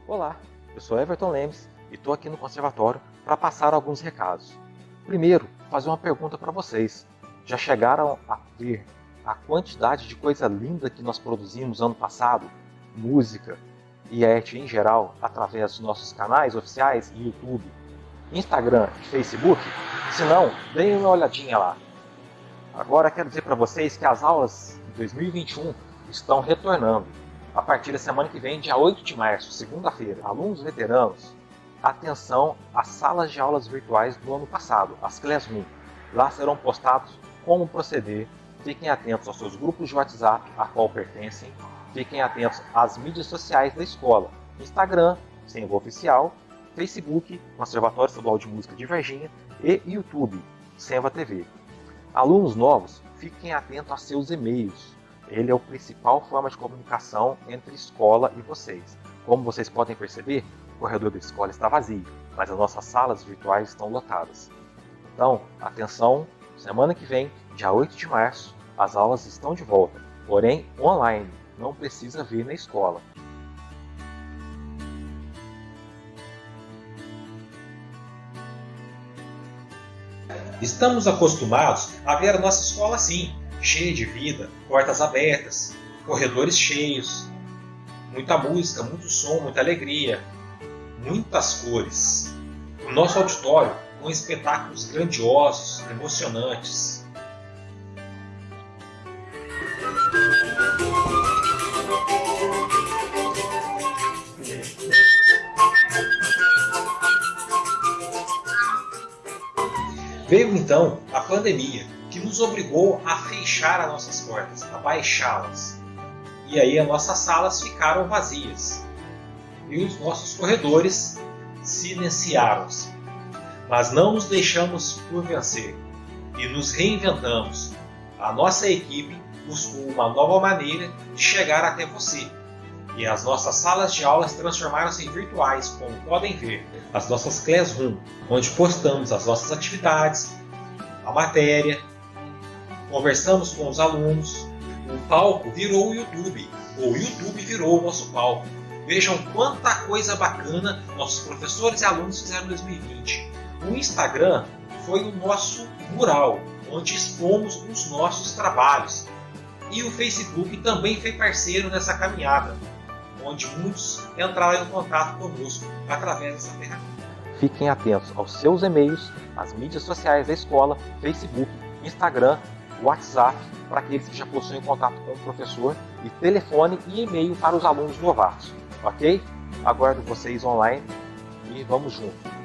Olá, eu sou Everton Lemes e estou aqui no Conservatório para passar alguns recados. Primeiro, fazer uma pergunta para vocês. Já chegaram a ver a quantidade de coisa linda que nós produzimos ano passado? Música e arte em geral, através dos nossos canais oficiais em YouTube, Instagram e Facebook? Se não, deem uma olhadinha lá. Agora quero dizer para vocês que as aulas de 2021 estão retornando. A partir da semana que vem, dia 8 de março, segunda-feira, alunos veteranos, atenção às salas de aulas virtuais do ano passado, as Classroom. Lá serão postados como proceder. Fiquem atentos aos seus grupos de WhatsApp a qual pertencem. Fiquem atentos às mídias sociais da escola. Instagram, Senva Oficial, Facebook, Conservatório Estadual de Música de Varginha e YouTube, Senva TV. Alunos novos, fiquem atentos a seus e-mails. Ele é a principal forma de comunicação entre escola e vocês. Como vocês podem perceber, o corredor da escola está vazio, mas as nossas salas virtuais estão lotadas. Então, atenção, semana que vem, dia 8 de março, as aulas estão de volta, porém online, não precisa vir na escola. Estamos acostumados a ver a nossa escola assim, cheia de vida, portas abertas, corredores cheios, muita música, muito som, muita alegria, muitas cores. O nosso auditório com espetáculos grandiosos, emocionantes. Veio então a pandemia, que nos obrigou a fechar as nossas portas, a baixá-las. E aí as nossas salas ficaram vazias. E os nossos corredores silenciaram-se. Mas não nos deixamos por vencer e nos reinventamos. A nossa equipe buscou uma nova maneira de chegar até você. E as nossas salas de aulas transformaram-se em virtuais, como podem ver. As nossas Classroom, onde postamos as nossas atividades, a matéria, conversamos com os alunos. O palco virou o YouTube, ou o YouTube virou o nosso palco. Vejam quanta coisa bacana nossos professores e alunos fizeram em 2020. O Instagram foi o nosso mural, onde expomos os nossos trabalhos. E o Facebook também foi parceiro nessa caminhada, onde muitos entraram em contato conosco através dessa ferramenta. Fiquem atentos aos seus e-mails, às mídias sociais da escola, Facebook, Instagram, WhatsApp, para aqueles que já possuem contato com o professor, e telefone e e-mail para os alunos novatos. Ok? Aguardo vocês online e vamos juntos.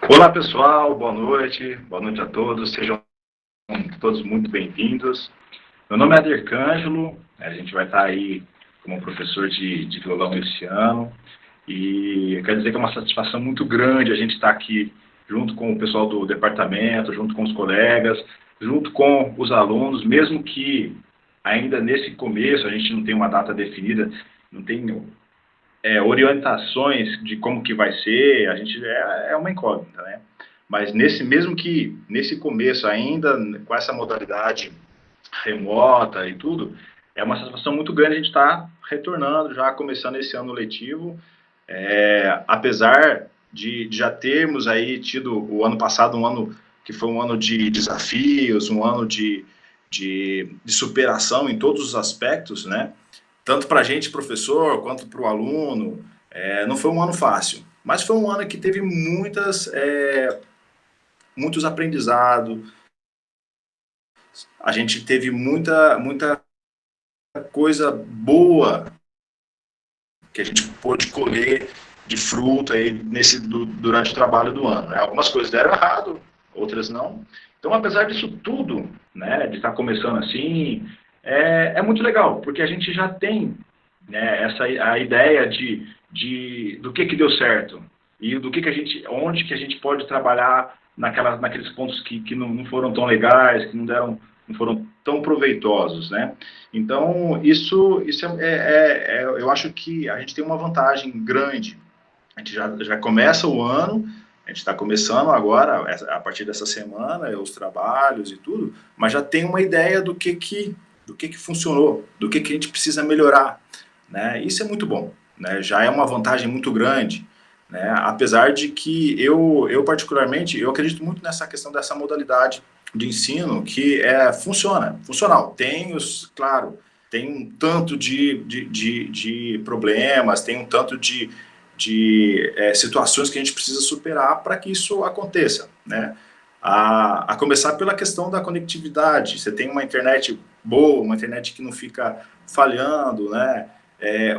Olá pessoal, boa noite a todos, sejam todos muito bem-vindos. Meu nome é Adercângelo, a gente vai estar aí como professor de violão esse ano e eu quero dizer que é uma satisfação muito grande a gente estar aqui junto com o pessoal do departamento, junto com os colegas, junto com os alunos, mesmo que ainda nesse começo a gente não tem uma data definida, não tem orientações de como que vai ser, a gente é uma incógnita, né? Mas mesmo que nesse começo ainda, com essa modalidade remota e tudo, é uma satisfação muito grande a gente estar retornando, já começando esse ano letivo, apesar de já termos aí tido o ano passado um ano que foi um ano de desafios, um ano de superação em todos os aspectos, né? Tanto para a gente, professor, quanto para o aluno, não foi um ano fácil, mas foi um ano que teve muitos aprendizados, a gente teve muita coisa boa que a gente pôde colher de fruto aí durante o trabalho do ano, né? Algumas coisas deram errado, outras não, Então, apesar disso tudo, né, de estar começando assim, é muito legal, porque a gente já tem, né, a ideia do que deu certo e do que a gente, onde que a gente pode trabalhar naqueles pontos que não foram tão legais, que não foram tão proveitosos, né? Então, isso eu acho que a gente tem uma vantagem grande. A gente já começa o ano, a gente está começando agora, a partir dessa semana, os trabalhos e tudo, mas já tem uma ideia do que funcionou, do que a gente precisa melhorar, né? Isso é muito bom, né? Já é uma vantagem muito grande, né? Apesar de que eu particularmente, eu acredito muito nessa questão dessa modalidade de ensino que funciona, funcional. Claro, tem um tanto de problemas, tem um tanto de situações que a gente precisa superar para que isso aconteça, né? A começar pela questão da conectividade. Você tem uma internet boa, uma internet que não fica falhando, né?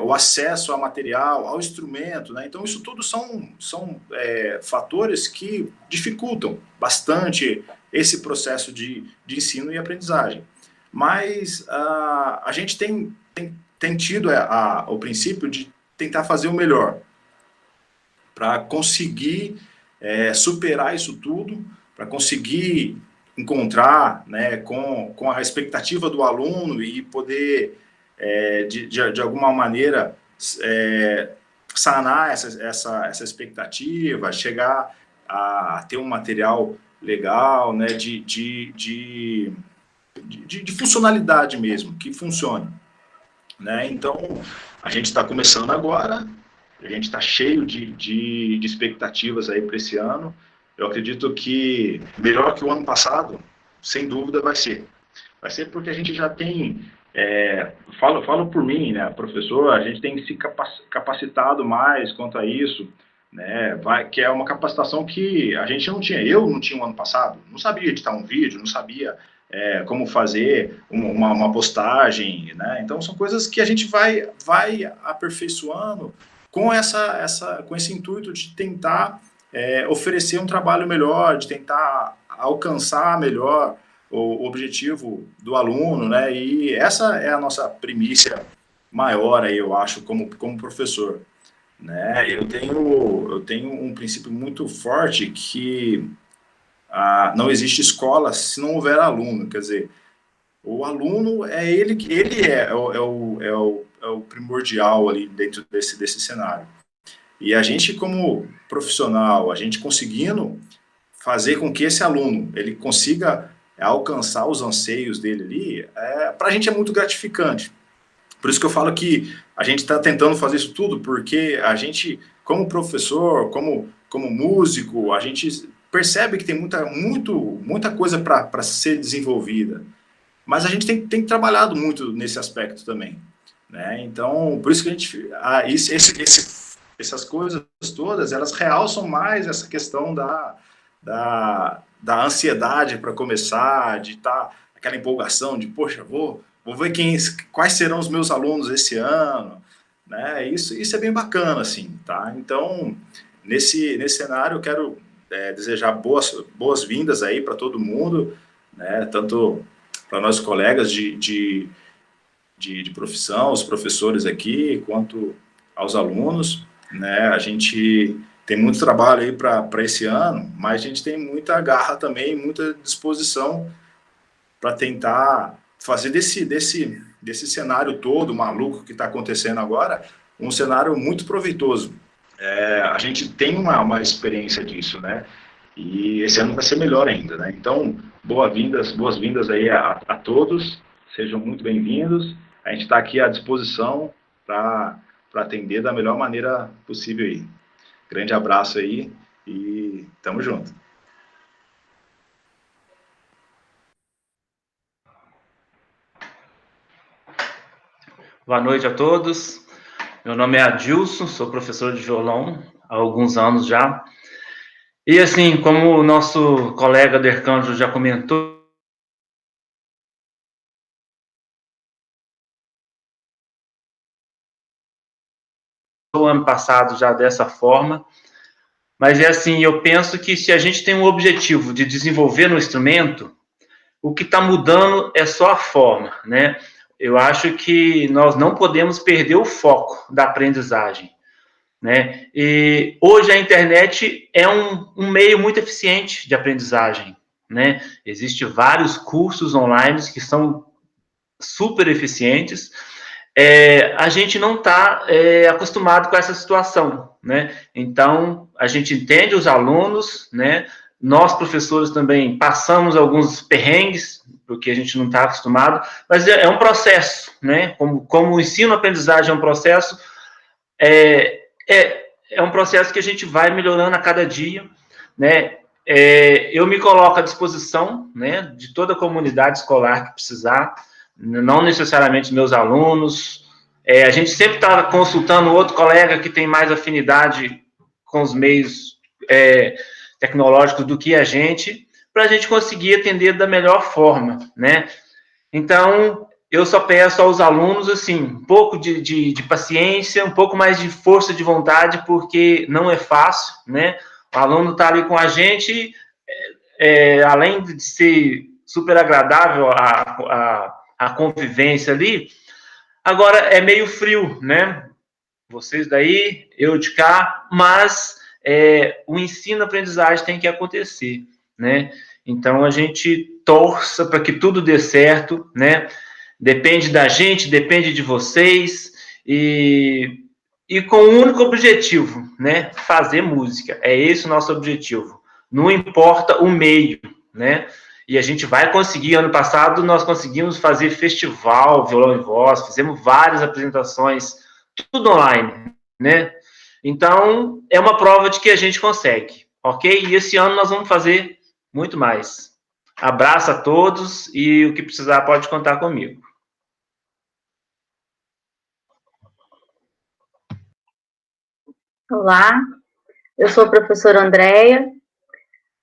O acesso ao material, ao instrumento, né? Então isso tudo são fatores que dificultam bastante esse processo de ensino e aprendizagem. Mas a gente tem tido o princípio de tentar fazer o melhor, para conseguir superar isso tudo, para conseguir encontrar, né, com a expectativa do aluno e poder, de alguma maneira, sanar essa expectativa, chegar a ter um material legal, né, de funcionalidade mesmo, que funcione, né? Então, a gente está começando agora, a gente está cheio de expectativas aí para esse ano. Eu acredito que melhor que o ano passado, sem dúvida, vai ser. Vai ser porque a gente já tem, falo por mim, né, professor, a gente tem se capacitado mais quanto a isso, né, que é uma capacitação que a gente não tinha. Eu não tinha o ano passado, não sabia editar um vídeo, não sabia como fazer uma postagem, né? Então são coisas que a gente vai aperfeiçoando com com esse intuito de tentar oferecer um trabalho melhor, de tentar alcançar melhor o objetivo do aluno, né? E essa é a nossa primícia maior aí, eu acho, como professor, né? Eu tenho um princípio muito forte que não existe escola se não houver aluno. Quer dizer, o aluno ele é o primordial ali dentro desse cenário. E a gente, como profissional, a gente conseguindo fazer com que esse aluno ele consiga alcançar os anseios dele ali, para a gente é muito gratificante. Por isso que eu falo que a gente está tentando fazer isso tudo, porque a gente, como professor, como músico, a gente percebe que tem muita coisa para ser desenvolvida. Mas a gente tem trabalhado muito nesse aspecto também, né? Então, por isso que a gente... essas coisas todas, elas realçam mais essa questão da ansiedade para começar, de estar aquela empolgação de, poxa, vou ver quais serão os meus alunos esse ano, né? Isso é bem bacana, assim, tá? Então, nesse cenário, eu quero desejar boas-vindas aí para todo mundo, né? Tanto para nossos colegas de profissão, os professores aqui, quanto aos alunos, né? A gente tem muito trabalho aí para esse ano, mas a gente tem muita garra também, muita disposição para tentar fazer desse cenário todo maluco que está acontecendo agora um cenário muito proveitoso. A gente tem uma experiência disso, né? E esse ano vai ser melhor ainda, né? Então, boas-vindas aí a todos, sejam muito bem-vindos. A gente está aqui à disposição para atender da melhor maneira possível aí. Grande abraço aí e tamo junto. Boa noite a todos. Meu nome é Adilson, sou professor de violão há alguns anos já. E assim, como o nosso colega Dercanjo já comentou, o ano passado já dessa forma, Mas é assim, eu penso que se a gente tem um objetivo de desenvolver no instrumento, o que está mudando é só a forma, né? Eu acho que nós não podemos perder o foco da aprendizagem, né? E hoje a internet é um meio muito eficiente de aprendizagem, né? Existem vários cursos online que são super eficientes. A gente não está acostumado com essa situação, né? Então, a gente entende os alunos, né? Nós, professores, também passamos alguns perrengues, porque a gente não está acostumado, mas é um processo, né? Como o ensino-aprendizagem é um processo, é um processo que a gente vai melhorando a cada dia, né? Eu me coloco à disposição, né, de toda a comunidade escolar que precisar, não necessariamente meus alunos. A gente sempre está consultando outro colega que tem mais afinidade com os meios tecnológicos do que a gente, para a gente conseguir atender da melhor forma, né? Então, eu só peço aos alunos, assim, um pouco de paciência, um pouco mais de força de vontade, porque não é fácil, né? O aluno está ali com a gente, além de ser super agradável a convivência ali, agora é meio frio, né? Vocês daí, eu de cá, mas o ensino-aprendizagem tem que acontecer, né? Então, a gente torça para que tudo dê certo, né? Depende da gente, depende de vocês, e com um único objetivo, né? Fazer música. É esse o nosso objetivo. Não importa o meio, né? E a gente vai conseguir. Ano passado, nós conseguimos fazer festival, violão e voz, fizemos várias apresentações, tudo online, né? Então, é uma prova de que a gente consegue, ok? E esse ano nós vamos fazer muito mais. Abraço a todos e o que precisar pode contar comigo. Olá, eu sou a professora Andréia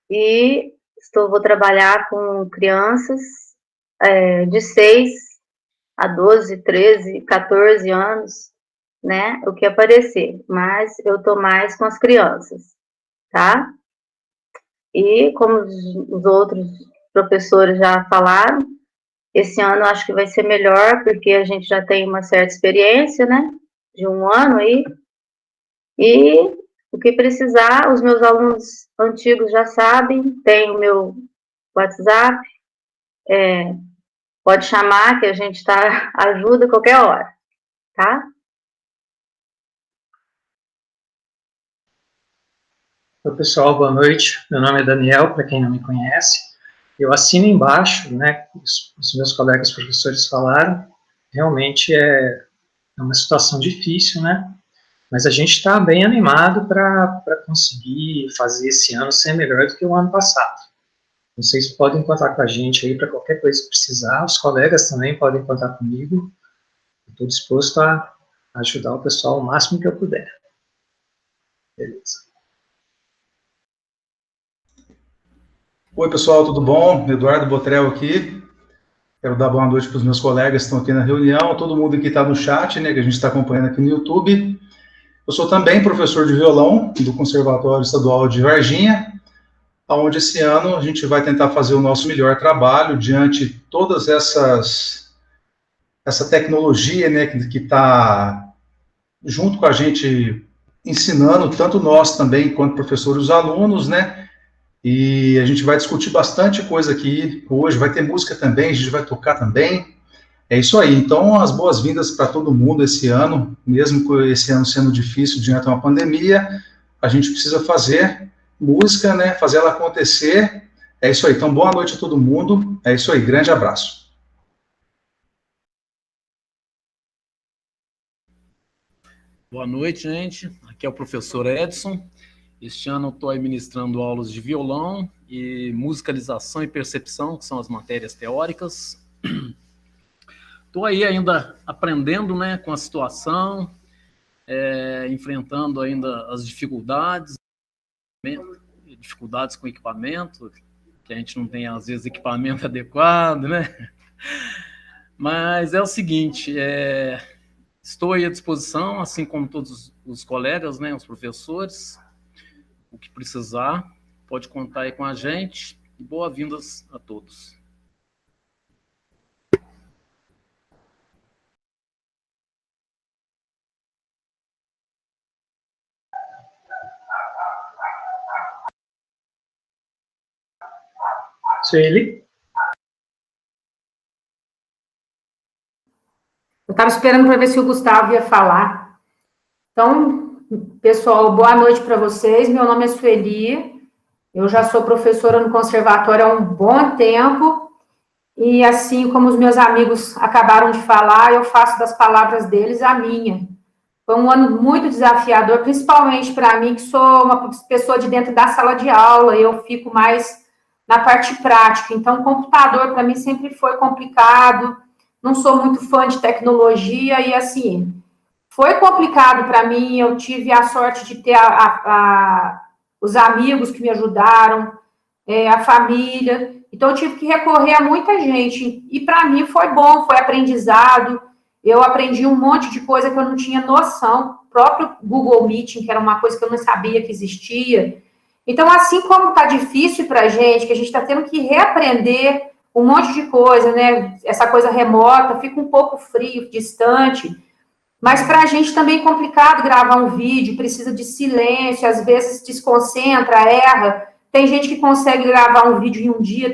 e vou trabalhar com crianças de 6 a 12, 13, 14 anos, né? O que aparecer, mas eu estou mais com as crianças, tá? E como os outros professores já falaram, esse ano eu acho que vai ser melhor, porque a gente já tem uma certa experiência, né? De um ano aí. E o que precisar, os meus alunos antigos já sabem, tem o meu WhatsApp, pode chamar que a gente ajuda a qualquer hora, tá? Oi, pessoal, boa noite. Meu nome é Daniel, para quem não me conhece. Eu assino embaixo, né, os meus colegas professores falaram, realmente é uma situação difícil, né? Mas a gente está bem animado para conseguir fazer esse ano ser melhor do que o ano passado. Vocês podem contar com a gente aí para qualquer coisa que precisar, os colegas também podem contar comigo. Estou disposto a ajudar o pessoal o máximo que eu puder. Beleza. Oi, pessoal, tudo bom? Eduardo Botrel aqui. Quero dar boa noite para os meus colegas que estão aqui na reunião, todo mundo que está no chat, né, que a gente está acompanhando aqui no YouTube. Eu sou também professor de violão do Conservatório Estadual de Varginha, onde esse ano a gente vai tentar fazer o nosso melhor trabalho diante de todas essa tecnologia, né, que está junto com a gente ensinando, tanto nós também, quanto professores e os alunos, né, e a gente vai discutir bastante coisa aqui hoje, vai ter música também, a gente vai tocar também. É isso aí, então as boas-vindas para todo mundo esse ano, mesmo com esse ano sendo difícil diante de uma pandemia, a gente precisa fazer música, né, fazer ela acontecer. É isso aí, então boa noite a todo mundo, é isso aí, grande abraço. Boa noite, gente, aqui é o professor Edson. Este ano eu estou ministrando aulas de violão e musicalização e percepção, que são as matérias teóricas. Estou aí ainda aprendendo, né, com a situação, enfrentando ainda as dificuldades com equipamento, que a gente não tem, às vezes, equipamento adequado, né? Mas é o seguinte, estou aí à disposição, assim como todos os colegas, né, os professores. o que precisar, pode contar aí com a gente. E boas-vindas a todos. Sueli? Eu estava esperando para ver se o Gustavo ia falar. Então, pessoal, boa noite para vocês. Meu nome é Sueli. Eu já sou professora no conservatório há um bom tempo. E assim como os meus amigos acabaram de falar, eu faço das palavras deles a minha. Foi um ano muito desafiador, principalmente para mim, que sou uma pessoa de dentro da sala de aula, eu fico mais na parte prática. Então, o computador, para mim, sempre foi complicado, não sou muito fã de tecnologia, e assim, foi complicado para mim, eu tive a sorte de ter os amigos que me ajudaram, a família, então eu tive que recorrer a muita gente, e para mim foi bom, foi aprendizado, eu aprendi um monte de coisa que eu não tinha noção, o próprio Google Meeting, que era uma coisa que eu não sabia que existia. Então, assim como está difícil para a gente, que a gente está tendo que reaprender um monte de coisa, né? Essa coisa remota, fica um pouco frio, distante, mas para a gente também é complicado gravar um vídeo, precisa de silêncio, às vezes desconcentra, erra. Tem gente que consegue gravar um vídeo em um dia,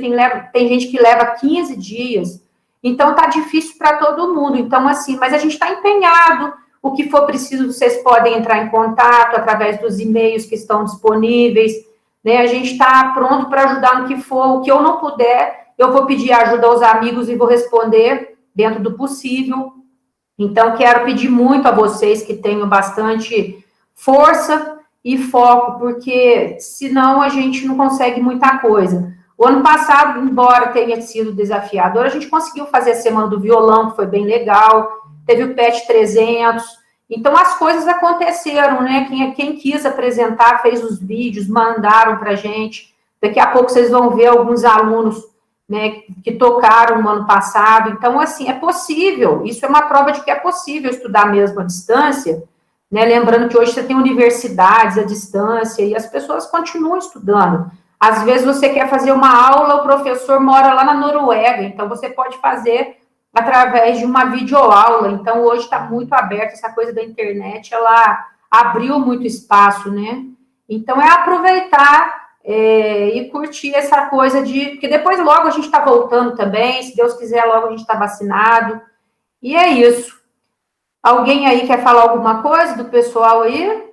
tem gente que leva 15 dias. Então, tá difícil para todo mundo. Então, assim, mas a gente está empenhado. O que for preciso, vocês podem entrar em contato através dos e-mails que estão disponíveis, né? A gente está pronto para ajudar no que for. O que eu não puder, eu vou pedir ajuda aos amigos e vou responder dentro do possível. Então, quero pedir muito a vocês que tenham bastante força e foco, porque senão a gente não consegue muita coisa. O ano passado, embora tenha sido desafiador, a gente conseguiu fazer a Semana do Violão, que foi bem legal, teve o PET 300, então as coisas aconteceram, né? Quem quis apresentar, fez os vídeos, mandaram para a gente, daqui a pouco vocês vão ver alguns alunos, né, que tocaram no ano passado, então, assim, é possível, isso é uma prova de que é possível estudar mesmo à distância, né? Lembrando que hoje você tem universidades à distância e as pessoas continuam estudando. Às vezes você quer fazer uma aula, o professor mora lá na Noruega, então você pode fazer através de uma videoaula. Então, hoje está muito aberto, essa coisa da internet, ela abriu muito espaço, né? Então, é aproveitar e curtir essa coisa porque depois logo a gente está voltando também, se Deus quiser, logo a gente está vacinado. E é isso. Alguém aí quer falar alguma coisa do pessoal aí?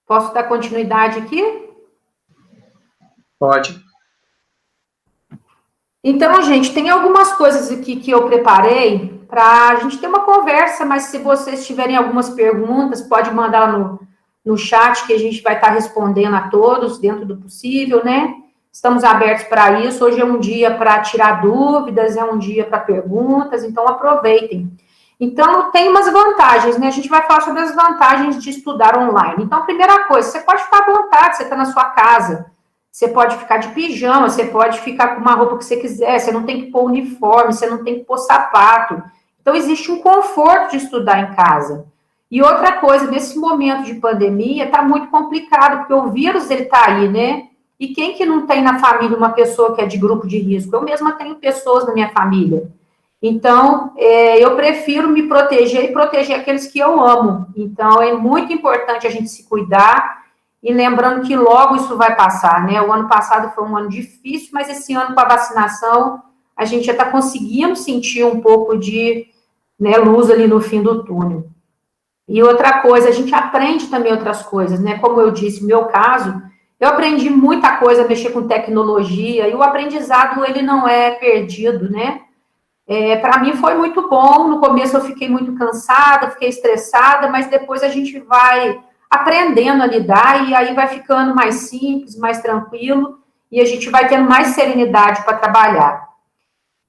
Posso dar continuidade aqui? Pode. Então, gente, tem algumas coisas aqui que eu preparei para a gente ter uma conversa, mas se vocês tiverem algumas perguntas, pode mandar no chat que a gente vai estar respondendo a todos dentro do possível, né? Estamos abertos para isso. Hoje é um dia para tirar dúvidas, é um dia para perguntas, então aproveitem. Então, tem umas vantagens, né? A gente vai falar sobre as vantagens de estudar online. Então, a primeira coisa, você pode ficar à vontade, você está na sua casa, você pode ficar de pijama, você pode ficar com uma roupa que você quiser, você não tem que pôr uniforme, você não tem que pôr sapato. Então, existe um conforto de estudar em casa. E outra coisa, nesse momento de pandemia, está muito complicado, porque o vírus, ele está aí, né? E quem que não tem na família uma pessoa que é de grupo de risco? Eu mesma tenho pessoas na minha família. Então, eu prefiro me proteger e proteger aqueles que eu amo. Então, é muito importante a gente se cuidar e lembrando que logo isso vai passar, né? O ano passado foi um ano difícil, mas esse ano com a vacinação, a gente já está conseguindo sentir um pouco de, né, luz ali no fim do túnel. E outra coisa, a gente aprende também outras coisas, né? Como eu disse, no meu caso, eu aprendi muita coisa a mexer com tecnologia e o aprendizado, ele não é perdido, né? Para mim foi muito bom, no começo eu fiquei muito cansada, fiquei estressada, mas depois a gente vai aprendendo a lidar e aí vai ficando mais simples, mais tranquilo e a gente vai tendo mais serenidade para trabalhar.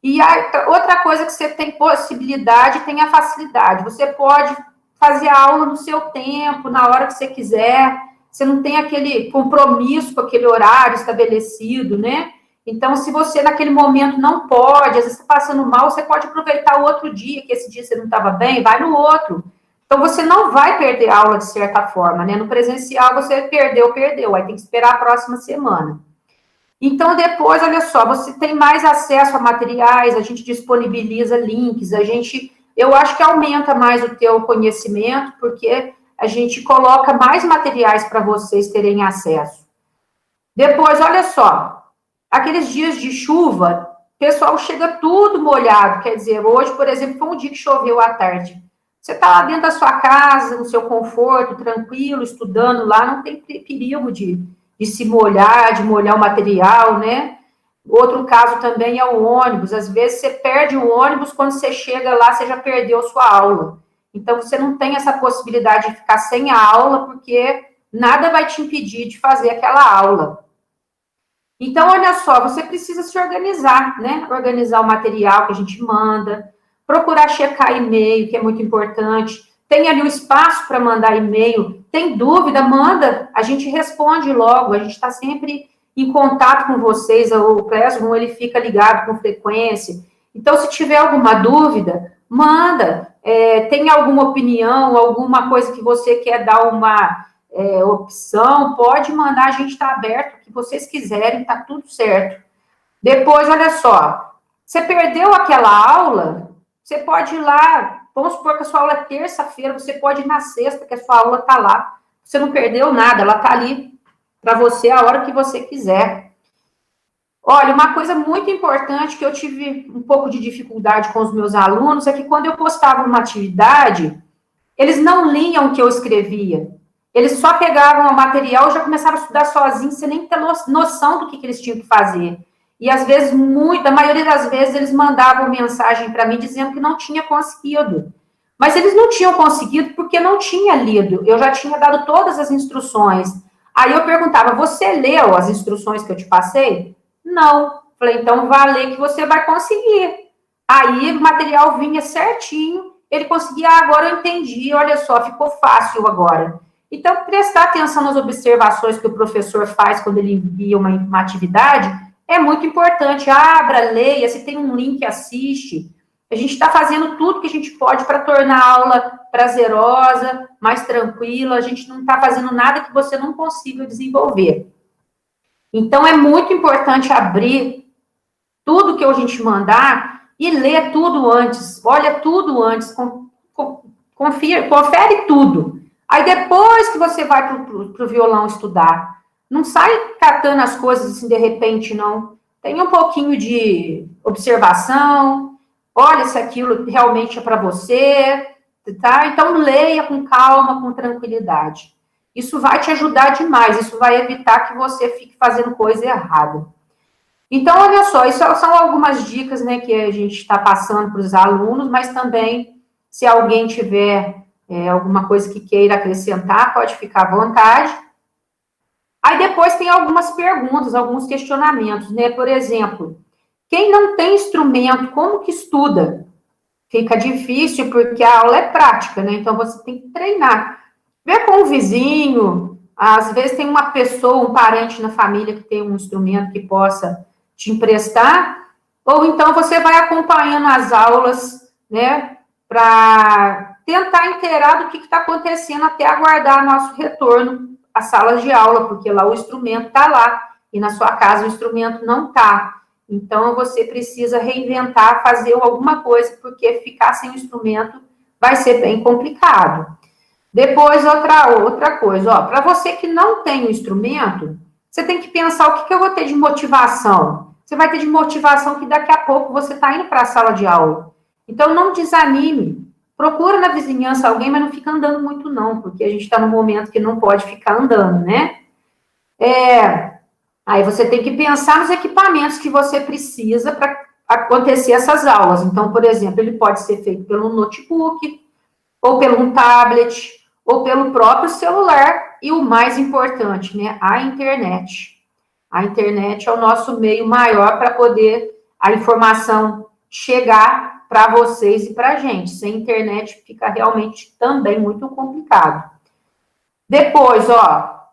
E outra coisa que você tem possibilidade, tem a facilidade, você pode fazer a aula no seu tempo, na hora que você quiser, você não tem aquele compromisso com aquele horário estabelecido, né? Então, se você naquele momento não pode, às vezes está passando mal, você pode aproveitar o outro dia, que esse dia você não estava bem, vai no outro. Então, você não vai perder aula de certa forma, né? No presencial, você perdeu, aí tem que esperar a próxima semana. Então, depois, olha só, você tem mais acesso a materiais, a gente disponibiliza links, eu acho que aumenta mais o teu conhecimento, porque a gente coloca mais materiais para vocês terem acesso. Depois, olha só, aqueles dias de chuva, o pessoal chega tudo molhado, quer dizer, hoje, por exemplo, foi um dia que choveu à tarde. Você está lá dentro da sua casa, no seu conforto, tranquilo, estudando lá, não tem perigo de se molhar, de molhar o material, né? Outro caso também é o ônibus. Às vezes você perde o ônibus, quando você chega lá, você já perdeu sua aula. Então, você não tem essa possibilidade de ficar sem a aula, porque nada vai te impedir de fazer aquela aula. Então, olha só, você precisa se organizar, né? Organizar o material que a gente manda, procurar checar e-mail, que é muito importante. Tem ali o espaço para mandar e-mail. Tem dúvida? Manda. A gente responde logo. A gente está sempre em contato com vocês. O Classroom, ele fica ligado com frequência. Então, se tiver alguma dúvida, manda. Tem alguma opinião, alguma coisa que você quer dar uma opção, pode mandar. A gente está aberto. O que vocês quiserem, está tudo certo. Depois, olha só. Você perdeu aquela aula, você pode ir lá, vamos supor que a sua aula é terça-feira, você pode ir na sexta, que a sua aula está lá. Você não perdeu nada, ela está ali para você a hora que você quiser. Olha, uma coisa muito importante que eu tive um pouco de dificuldade com os meus alunos é que quando eu postava uma atividade, eles não liam o que eu escrevia. Eles só pegavam o material e já começaram a estudar sozinhos, sem nem ter noção do que eles tinham que fazer. E, às vezes, a maioria das vezes, eles mandavam mensagem para mim dizendo que não tinha conseguido. Mas eles não tinham conseguido porque não tinha lido. Eu já tinha dado todas as instruções. Aí eu perguntava, você leu as instruções que eu te passei? Não. Falei, então vá ler que você vai conseguir. Aí o material vinha certinho, ele conseguia, agora eu entendi, olha só, ficou fácil agora. Então, prestar atenção nas observações que o professor faz quando ele envia uma atividade é muito importante. Abra, leia, se tem um link, assiste. A gente está fazendo tudo que a gente pode para tornar a aula prazerosa, mais tranquila. A gente não está fazendo nada que você não consiga desenvolver. Então, é muito importante abrir tudo que a gente mandar e ler tudo antes. Olha tudo antes, confere tudo. Aí, depois que você vai para o violão estudar, não sai catando as coisas assim de repente, não. Tem um pouquinho de observação, olha se aquilo realmente é para você, tá? Então, leia com calma, com tranquilidade. Isso vai te ajudar demais, isso vai evitar que você fique fazendo coisa errada. Então, olha só, isso são algumas dicas, né, que a gente está passando para os alunos, mas também, se alguém tiver alguma coisa que queira acrescentar, pode ficar à vontade. Aí depois tem algumas perguntas, alguns questionamentos, né? Por exemplo, quem não tem instrumento, como que estuda? Fica difícil porque a aula é prática, né? Então você tem que treinar. Vê com o vizinho, às vezes tem uma pessoa, um parente na família que tem um instrumento que possa te emprestar, ou então você vai acompanhando as aulas, né? Para tentar inteirar do que está acontecendo até aguardar nosso retorno às salas de aula, porque lá o instrumento está lá, e na sua casa o instrumento não está. Então, você precisa reinventar, fazer alguma coisa, porque ficar sem o instrumento vai ser bem complicado. Depois, outra coisa, ó, para você que não tem o instrumento, você tem que pensar o que eu vou ter de motivação. Você vai ter de motivação que daqui a pouco você está indo para a sala de aula. Então, não desanime. Procura na vizinhança alguém, mas não fica andando muito, não, porque a gente está num momento que não pode ficar andando, né? Aí você tem que pensar nos equipamentos que você precisa para acontecer essas aulas. Então, por exemplo, ele pode ser feito pelo notebook, ou pelo tablet, ou pelo próprio celular, e o mais importante, né? A internet. A internet é o nosso meio maior para poder a informação chegar para vocês e para a gente. Sem internet fica realmente também muito complicado. Depois, ó,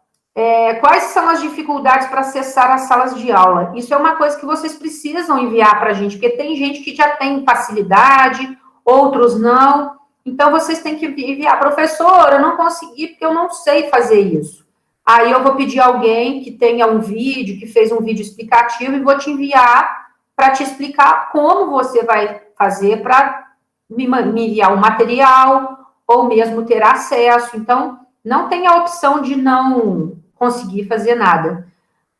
quais são as dificuldades para acessar as salas de aula? Isso é uma coisa que vocês precisam enviar para a gente, porque tem gente que já tem facilidade, outros não. Então, vocês têm que enviar, professora, eu não consegui porque eu não sei fazer isso. Aí eu vou pedir alguém que tenha um vídeo, que fez um vídeo explicativo, e vou te enviar para te explicar como você vai fazer para me enviar o material, ou mesmo ter acesso. Então, não tem a opção de não conseguir fazer nada.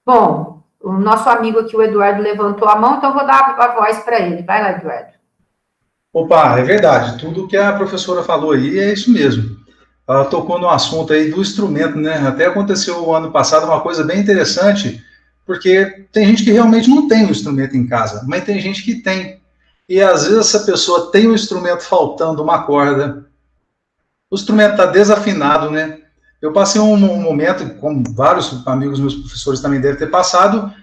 Bom, o nosso amigo aqui, o Eduardo, levantou a mão, então eu vou dar a voz para ele. Vai lá, Eduardo. Opa, é verdade. Tudo que a professora falou aí é isso mesmo. Ela tocou no assunto aí do instrumento, né? Até aconteceu o ano passado uma coisa bem interessante, porque tem gente que realmente não tem o instrumento em casa, mas tem gente que tem. E às vezes essa pessoa tem o instrumento faltando uma corda, o instrumento está desafinado, né? Eu passei um momento, como vários amigos meus professores também devem ter passado,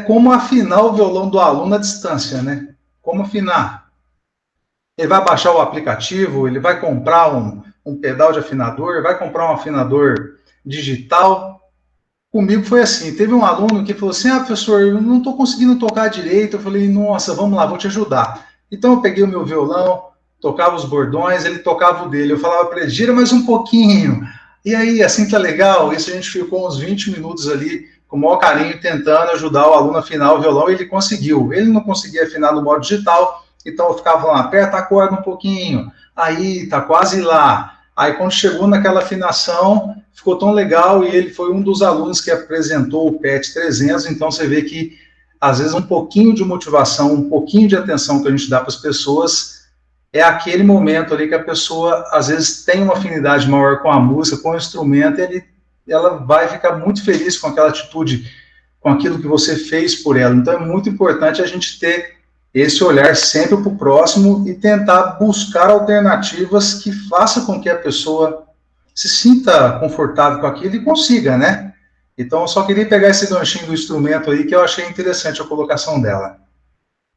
como afinar o violão do aluno à distância, né? Como afinar? Ele vai baixar o aplicativo, ele vai comprar um pedal de afinador, vai comprar um afinador digital. Comigo foi assim, teve um aluno que falou assim, professor, eu não estou conseguindo tocar direito. Eu falei, nossa, vamos lá, vou te ajudar. Então eu peguei o meu violão, tocava os bordões, ele tocava o dele. Eu falava para ele, gira mais um pouquinho. E aí, assim que é legal, isso a gente ficou uns 20 minutos ali, com o maior carinho, tentando ajudar o aluno a afinar o violão, e ele conseguiu. Ele não conseguia afinar no modo digital, então eu ficava lá, aperta a corda um pouquinho, aí, tá quase lá. Aí quando chegou naquela afinação, ficou tão legal, e ele foi um dos alunos que apresentou o PET 300, então você vê que, às vezes, um pouquinho de motivação, um pouquinho de atenção que a gente dá para as pessoas, é aquele momento ali que a pessoa, às vezes, tem uma afinidade maior com a música, com o instrumento, e ela vai ficar muito feliz com aquela atitude, com aquilo que você fez por ela. Então é muito importante a gente ter esse olhar sempre para o próximo e tentar buscar alternativas que façam com que a pessoa se sinta confortável com aquilo e consiga, né? Então eu só queria pegar esse ganchinho do instrumento aí, que eu achei interessante a colocação dela.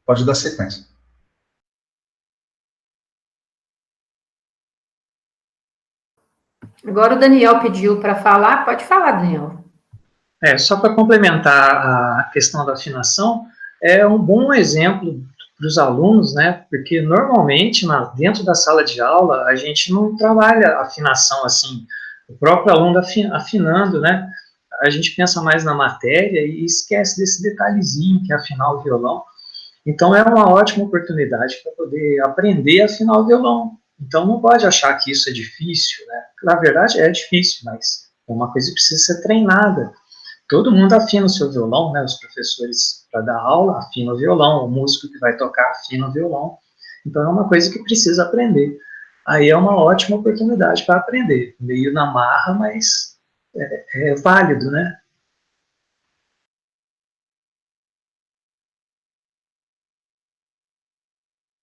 Pode dar sequência. Agora o Daniel pediu para falar. Pode falar, Daniel. Só para complementar a questão da afinação, é um bom exemplo para os alunos, né? Porque normalmente dentro da sala de aula a gente não trabalha afinação assim, o próprio aluno afinando, né? A gente pensa mais na matéria e esquece desse detalhezinho que é afinar o violão. Então é uma ótima oportunidade para poder aprender a afinar o violão. Então não pode achar que isso é difícil, né? Na verdade é difícil, mas é uma coisa que precisa ser treinada. Todo mundo afina o seu violão, né? Os professores para dar aula afinam o violão, o músico que vai tocar afina o violão. Então é uma coisa que precisa aprender. Aí é uma ótima oportunidade para aprender. Meio na marra, mas é válido, né?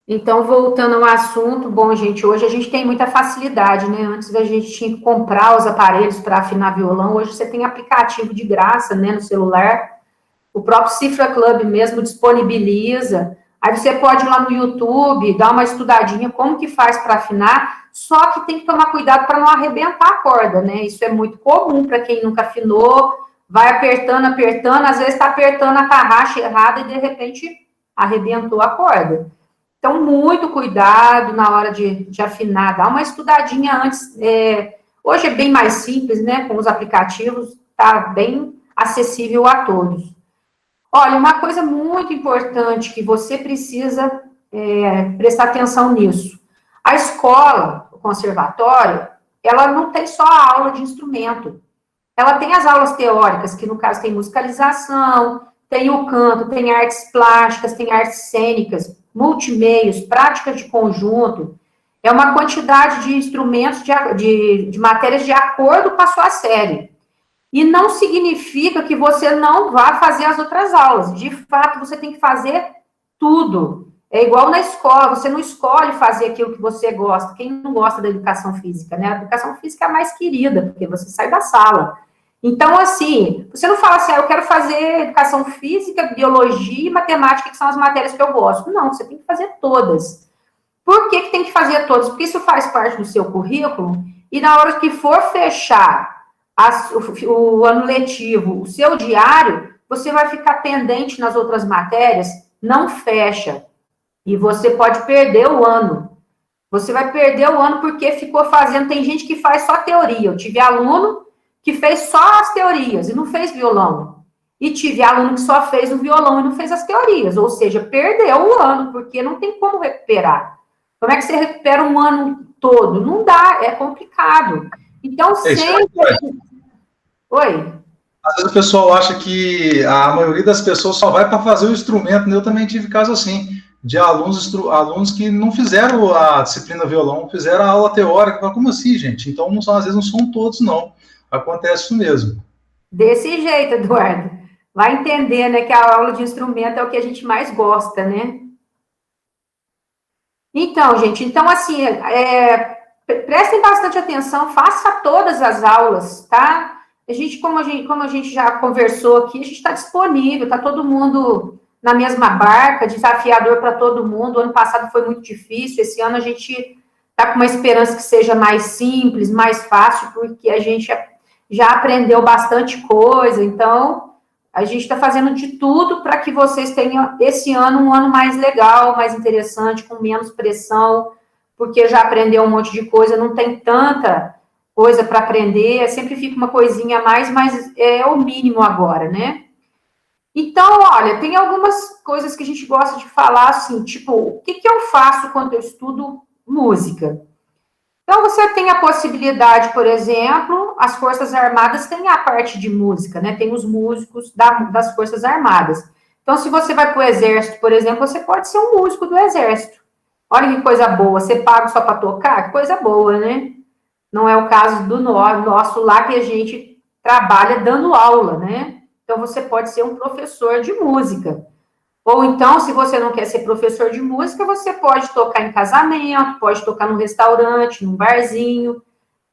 Então, voltando ao assunto, bom, gente, hoje a gente tem muita facilidade, né? Antes a gente tinha que comprar os aparelhos para afinar violão, hoje você tem aplicativo de graça, né, no celular. O próprio Cifra Club mesmo disponibiliza. Aí você pode ir lá no YouTube, dar uma estudadinha como que faz para afinar, só que tem que tomar cuidado para não arrebentar a corda, né? Isso é muito comum para quem nunca afinou, vai apertando, às vezes está apertando a tarraxa errada e de repente arrebentou a corda. Então, muito cuidado na hora de afinar, dá uma estudadinha antes. Hoje é bem mais simples, né? Com os aplicativos, tá bem acessível a todos. Olha, uma coisa muito importante que você precisa prestar atenção nisso. A escola, o conservatório, ela não tem só a aula de instrumento. Ela tem as aulas teóricas, que no caso tem musicalização, tem o canto, tem artes plásticas, tem artes cênicas, multimeios, práticas de conjunto. É uma quantidade de instrumentos, de matérias de acordo com a sua série. E não significa que você não vá fazer as outras aulas. De fato, você tem que fazer tudo. É igual na escola, você não escolhe fazer aquilo que você gosta. Quem não gosta da educação física, né? A educação física é a mais querida, porque você sai da sala. Então, assim, você não fala assim, eu quero fazer educação física, biologia e matemática, que são as matérias que eu gosto. Não, você tem que fazer todas. Por que tem que fazer todas? Porque isso faz parte do seu currículo, e na hora que for fechar o ano letivo, o seu diário, você vai ficar pendente nas outras matérias, não fecha. E você pode perder o ano. Você vai perder o ano porque ficou fazendo... Tem gente que faz só teoria. Eu tive aluno que fez só as teorias e não fez violão. E tive aluno que só fez o violão e não fez as teorias. Ou seja, perdeu o ano, porque não tem como recuperar. Como é que você recupera um ano todo? Não dá, é complicado. Então, sempre... Oi? Às vezes o pessoal acha que a maioria das pessoas só vai para fazer o instrumento, né? Eu também tive caso assim, de alunos que não fizeram a disciplina violão, fizeram a aula teórica. Como assim, gente? Então, às vezes não são todos, não. Acontece isso mesmo. Desse jeito, Eduardo. Vai entender, né, que a aula de instrumento é o que a gente mais gosta, né? Então, gente, então, assim, prestem bastante atenção, faça todas as aulas, tá? Como a gente já conversou aqui, a gente está disponível, está todo mundo na mesma barca, desafiador para todo mundo. O ano passado foi muito difícil, esse ano a gente está com uma esperança que seja mais simples, mais fácil, porque a gente já aprendeu bastante coisa, então a gente está fazendo de tudo para que vocês tenham esse ano um ano mais legal, mais interessante, com menos pressão, porque já aprendeu um monte de coisa, não tem tanta coisa para aprender, sempre fica uma coisinha a mais, mas é o mínimo agora, né? Então, olha, tem algumas coisas que a gente gosta de falar, assim, tipo, o que eu faço quando eu estudo música? Então, você tem a possibilidade, por exemplo, as Forças Armadas têm a parte de música, né? Tem os músicos das Forças Armadas. Então, se você vai para o Exército, por exemplo, você pode ser um músico do Exército. Olha que coisa boa, você paga só para tocar? Que coisa boa, né? Não é o caso do nosso lá, que a gente trabalha dando aula, né? Então, você pode ser um professor de música. Ou então, se você não quer ser professor de música, você pode tocar em casamento, pode tocar num restaurante, num barzinho,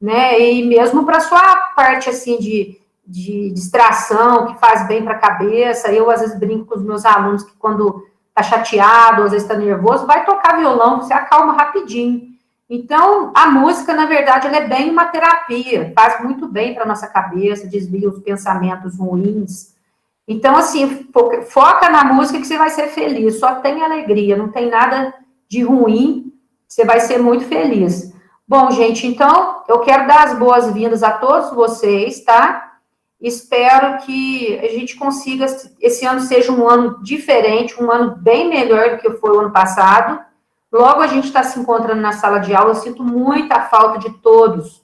né? E mesmo para sua parte, assim, de distração, que faz bem para a cabeça. Eu, às vezes, brinco com os meus alunos que quando tá chateado, às vezes tá nervoso, vai tocar violão, você acalma rapidinho. Então, a música, na verdade, ela é bem uma terapia, faz muito bem para nossa cabeça, desvia os pensamentos ruins. Então, assim, foca na música que você vai ser feliz, só tem alegria, não tem nada de ruim, você vai ser muito feliz. Bom, gente, então, eu quero dar as boas-vindas a todos vocês, tá? Espero que a gente consiga, esse ano seja um ano diferente, um ano bem melhor do que foi o ano passado. Logo a gente está se encontrando na sala de aula, eu sinto muita falta de todos,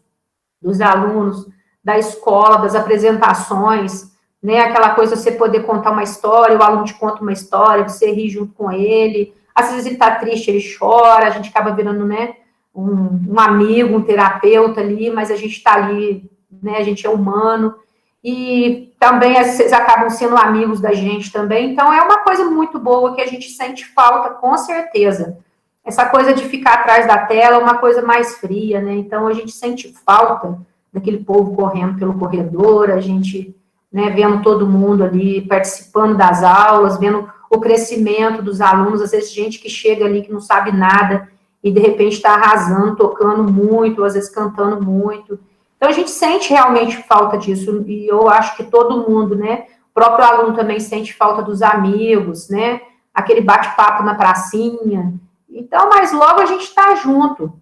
dos alunos, da escola, das apresentações, né, aquela coisa de você poder contar uma história, o aluno te conta uma história, você ri junto com ele, às vezes ele está triste, ele chora, a gente acaba virando, né, um amigo, um terapeuta ali, mas a gente está ali, né, a gente é humano, e também vocês acabam sendo amigos da gente também, então é uma coisa muito boa que a gente sente falta, com certeza. Essa coisa de ficar atrás da tela é uma coisa mais fria, né? Então, a gente sente falta daquele povo correndo pelo corredor, a gente, né, vendo todo mundo ali participando das aulas, vendo o crescimento dos alunos, às vezes gente que chega ali que não sabe nada e, de repente, está arrasando, tocando muito, às vezes cantando muito. Então, a gente sente realmente falta disso, e eu acho que todo mundo, né? O próprio aluno também sente falta dos amigos, né? Aquele bate-papo na pracinha. Então, mas logo a gente está junto.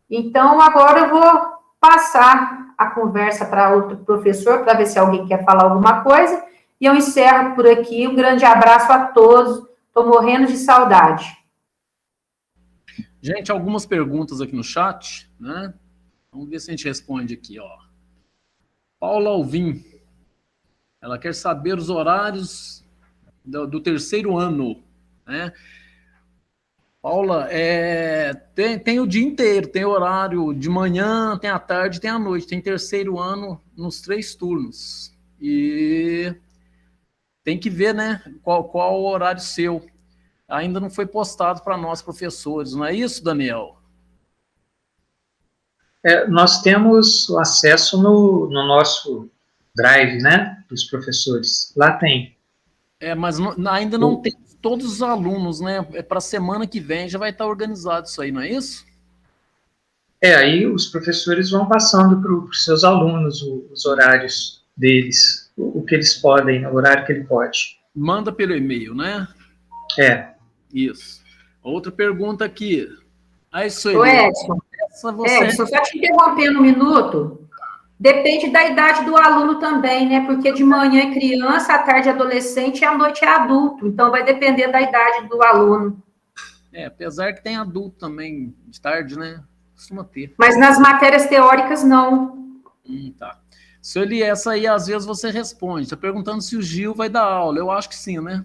Então, agora eu vou passar a conversa para outro professor, para ver se alguém quer falar alguma coisa, e eu encerro por aqui. Um grande abraço a todos, estou morrendo de saudade. Gente, algumas perguntas aqui no chat, né? Vamos ver se a gente responde aqui, ó. Paula Alvim, ela quer saber os horários do terceiro ano, né? Paula, tem o dia inteiro, tem horário de manhã, tem à tarde, tem à noite, tem terceiro ano nos 3 turnos. E tem que ver, né, qual o horário seu. Ainda não foi postado para nós, professores, não é isso, Daniel? Nós temos o acesso no nosso drive, né, dos professores. Lá tem. Mas ainda não tem todos os alunos, né? Para a semana que vem já vai estar organizado isso aí, não é isso? Aí os professores vão passando para os seus alunos os horários deles, o que eles podem, o horário que ele pode. Manda pelo e-mail, né? É. Isso. Outra pergunta aqui. Aí, Sueli, Ô, Edson, Edson, só te interrompendo um minuto. Depende da idade do aluno também, né? Porque de manhã é criança, à tarde é adolescente e à noite é adulto. Então, vai depender da idade do aluno. Apesar que tem adulto também, de tarde, né? Costuma ter. Mas nas matérias teóricas, não. Tá. Sueli, essa aí, às vezes, você responde. Está perguntando se o Gil vai dar aula. Eu acho que sim, né?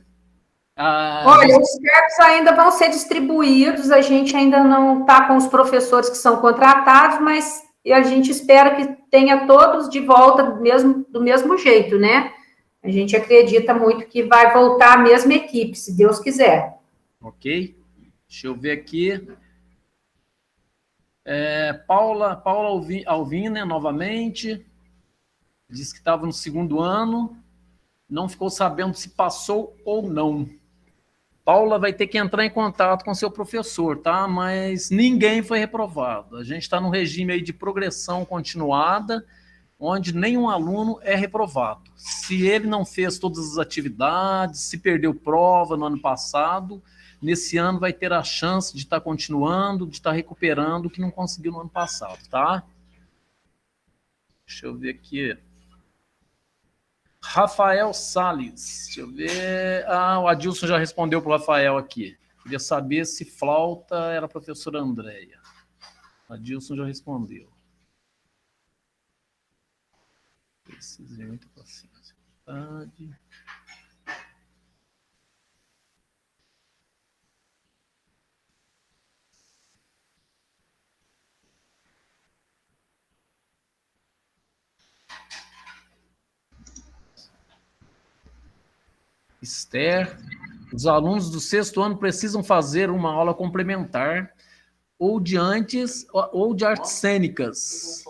Olha, os cargos ainda vão ser distribuídos, a gente ainda não está com os professores que são contratados, mas a gente espera que tenha todos de volta do mesmo jeito, né? A gente acredita muito que vai voltar a mesma equipe, se Deus quiser. Ok. Deixa eu ver aqui. Paula Alvina, novamente. Disse que estava no 2º ano. Não ficou sabendo se passou ou não. Paula vai ter que entrar em contato com seu professor, tá? Mas ninguém foi reprovado. A gente está num regime aí de progressão continuada, onde nenhum aluno é reprovado. Se ele não fez todas as atividades, se perdeu prova no ano passado, nesse ano vai ter a chance de estar continuando, de estar recuperando o que não conseguiu no ano passado, tá? Deixa eu ver aqui. Rafael Salles, deixa eu ver. O Adilson já respondeu para o Rafael aqui. Queria saber se flauta era a professora Andréia. O Adilson já respondeu. Preciso de muita paciência. Esther, os alunos do 6º ano precisam fazer uma aula complementar ou de artes cênicas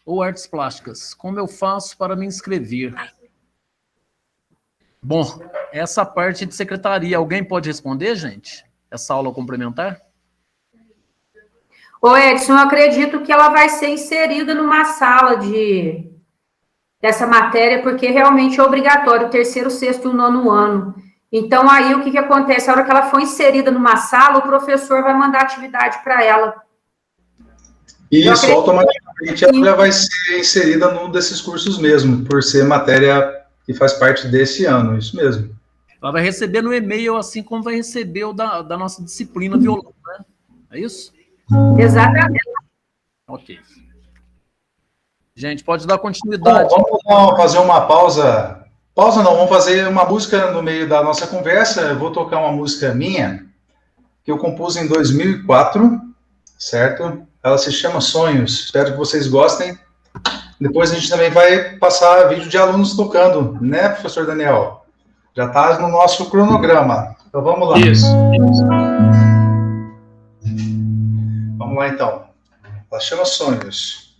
ou artes plásticas. Como eu faço para me inscrever? Bom, essa parte de secretaria, alguém pode responder, gente? Essa aula complementar? Ô, Edson, eu acredito que ela vai ser inserida numa sala dessa matéria, porque realmente é obrigatório, 3º, 6º e 9º ano. Então, aí, o que acontece? A hora que ela for inserida numa sala, o professor vai mandar atividade para ela. Isso, automaticamente ela já vai ser inserida num desses cursos mesmo, por ser matéria que faz parte desse ano, isso mesmo. Ela vai receber no e-mail, assim como vai receber o da nossa disciplina violão, né? É isso? Exatamente. Ok. Gente, pode dar continuidade. Bom, vamos fazer uma pausa. Pausa não, vamos fazer uma música no meio da nossa conversa. Eu vou tocar uma música minha, que eu compus em 2004, certo? Ela se chama Sonhos. Espero que vocês gostem. Depois a gente também vai passar vídeo de alunos tocando, né, professor Daniel? Já está no nosso cronograma. Então vamos lá. Isso. Vamos lá então. Ela chama Sonhos.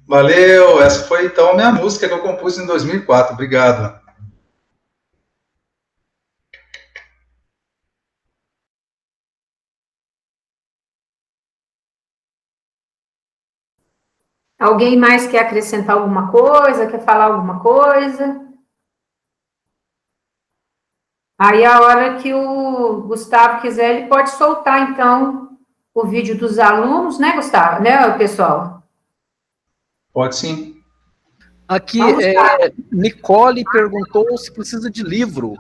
Valeu, essa foi então a minha música que eu compus em 2004. Obrigado. Alguém mais quer acrescentar alguma coisa? Quer falar alguma coisa? Aí, a hora que o Gustavo quiser, ele pode soltar, então, o vídeo dos alunos, né, Gustavo? Né, pessoal? Pode sim. Aqui, Nicole perguntou se precisa de livro.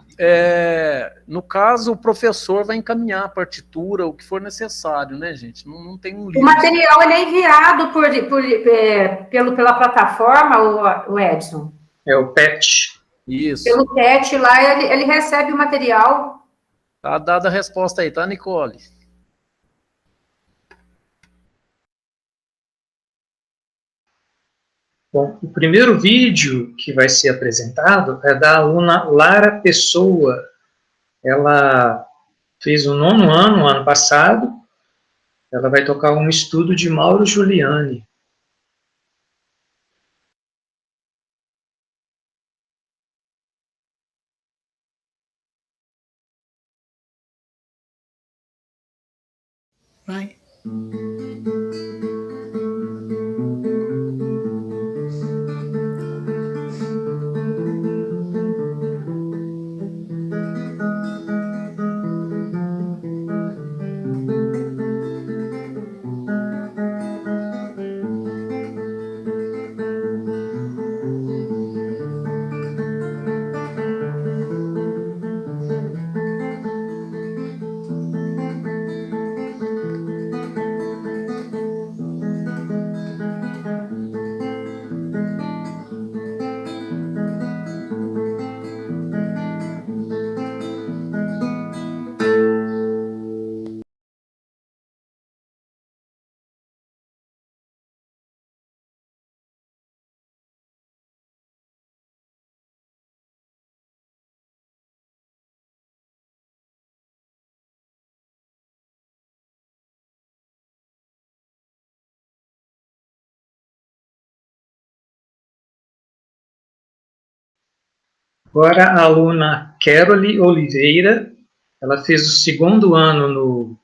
No caso, o professor vai encaminhar a partitura, o que for necessário, né, gente? Não tem um livro. O material ele é enviado pela plataforma, o Edson? É o PET. Isso. Pelo PET lá, ele recebe o material. Tá dada a resposta aí, tá, Nicole? Bom, o primeiro vídeo que vai ser apresentado é da aluna Lara Pessoa. Ela fez o 9º ano passado. Ela vai tocar um estudo de Mauro Giuliani. Vai. Agora a aluna Carole Oliveira, ela fez o 2º ano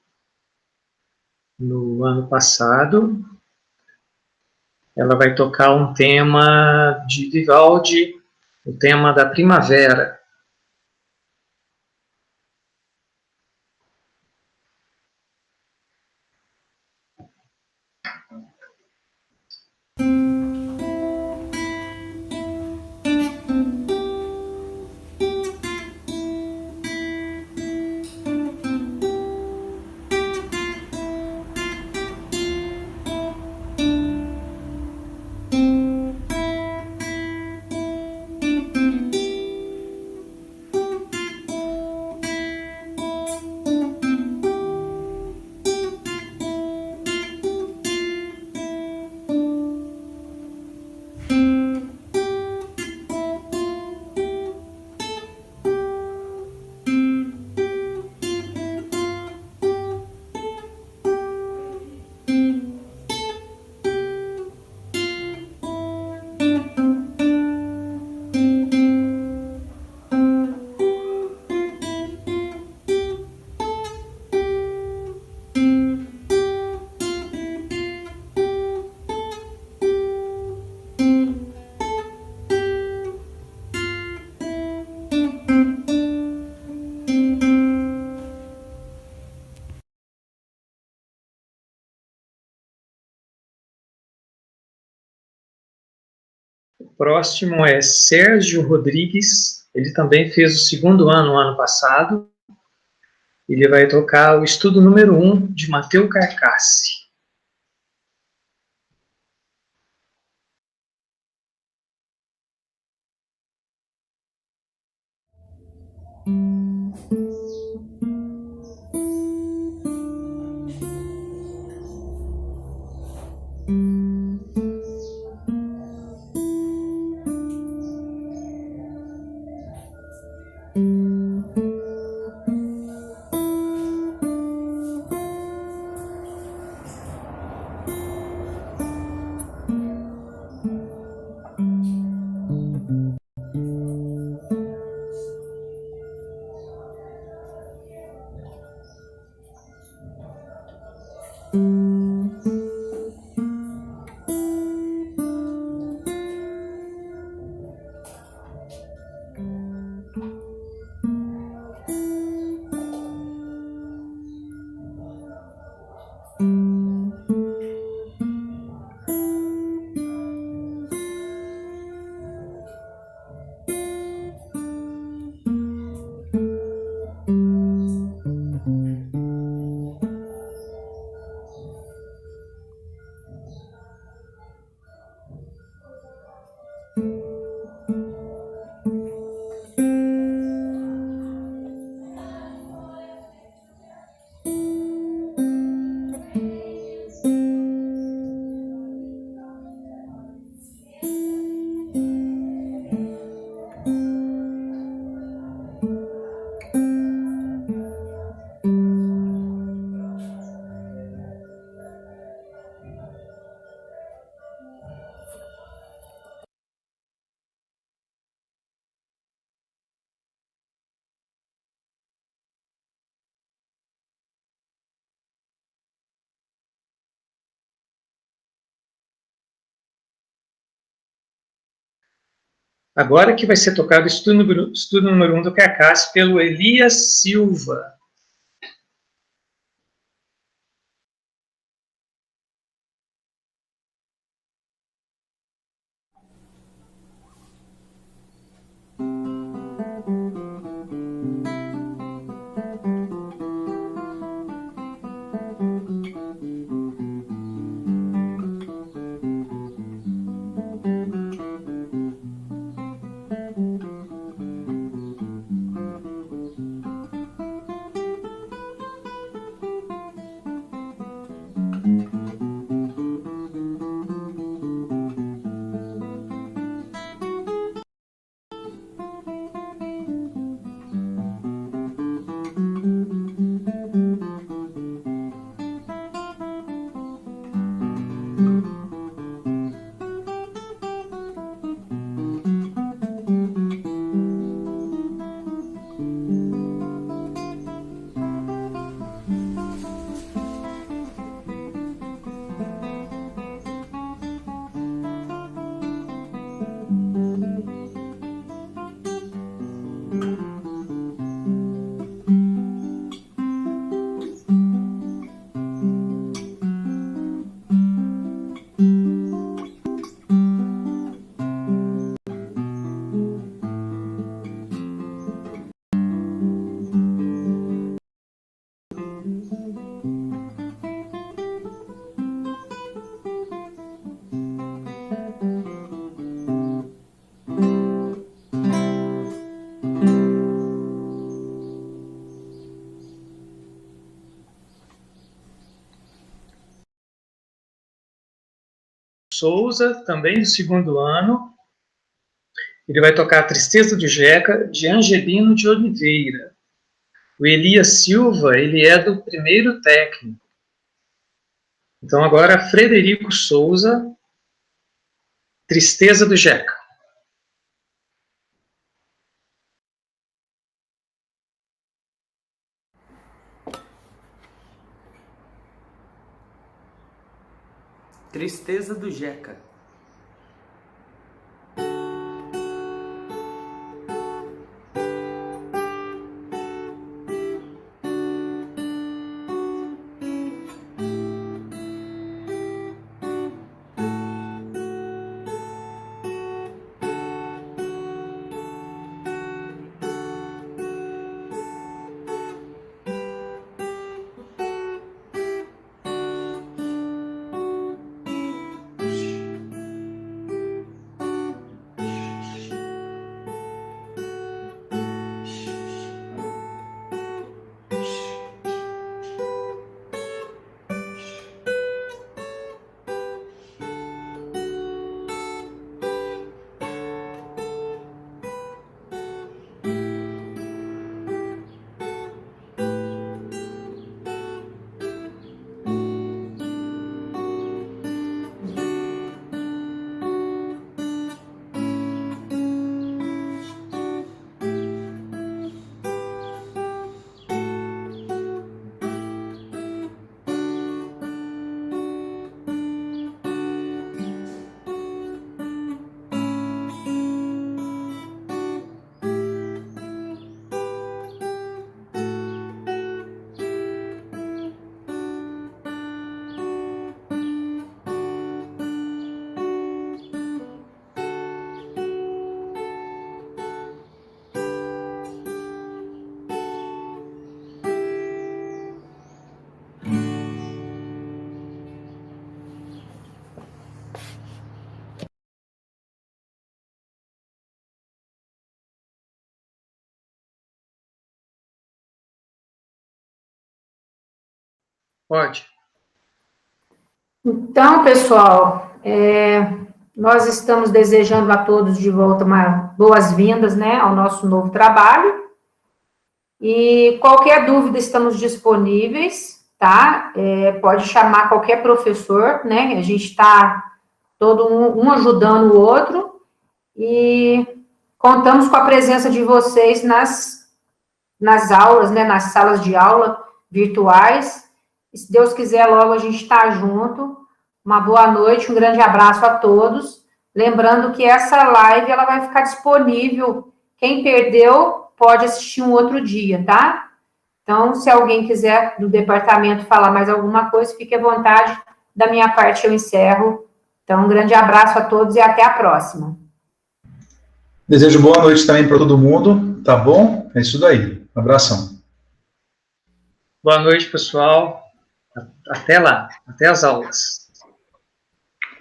no ano passado. Ela vai tocar um tema de Vivaldi, o tema da primavera. O próximo é Sérgio Rodrigues. Ele também fez o 2º ano passado. Ele vai tocar o estudo número 1 de Matteo Carcassi. Agora que vai ser tocado o estudo número 1 do CACAS pelo Elias Silva. Souza, também do 2º ano. Ele vai tocar A Tristeza do Jeca, de Angelino de Oliveira. O Elias Silva, ele é do 1º técnico. Então, agora, Frederico Souza, Tristeza do Jeca. Tristeza do Jeca. Pode. Então, pessoal, nós estamos desejando a todos de volta boas-vindas, né, ao nosso novo trabalho. E qualquer dúvida, estamos disponíveis, tá? Pode chamar qualquer professor, né? A gente está todo um ajudando o outro e contamos com a presença de vocês nas aulas, né? Nas salas de aula virtuais. E, se Deus quiser, logo a gente está junto. Uma boa noite, um grande abraço a todos. Lembrando que essa live ela vai ficar disponível. Quem perdeu pode assistir um outro dia, tá? Então, se alguém quiser do departamento falar mais alguma coisa, fique à vontade. Da minha parte, eu encerro. Então, um grande abraço a todos e até a próxima. Desejo boa noite também para todo mundo, tá bom? É isso daí. Um abração. Boa noite, pessoal. Até lá, até as aulas.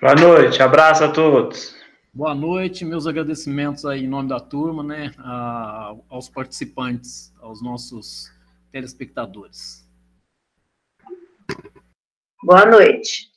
Boa noite, abraço a todos. Boa noite, meus agradecimentos aí em nome da turma, né, aos participantes, aos nossos telespectadores. Boa noite.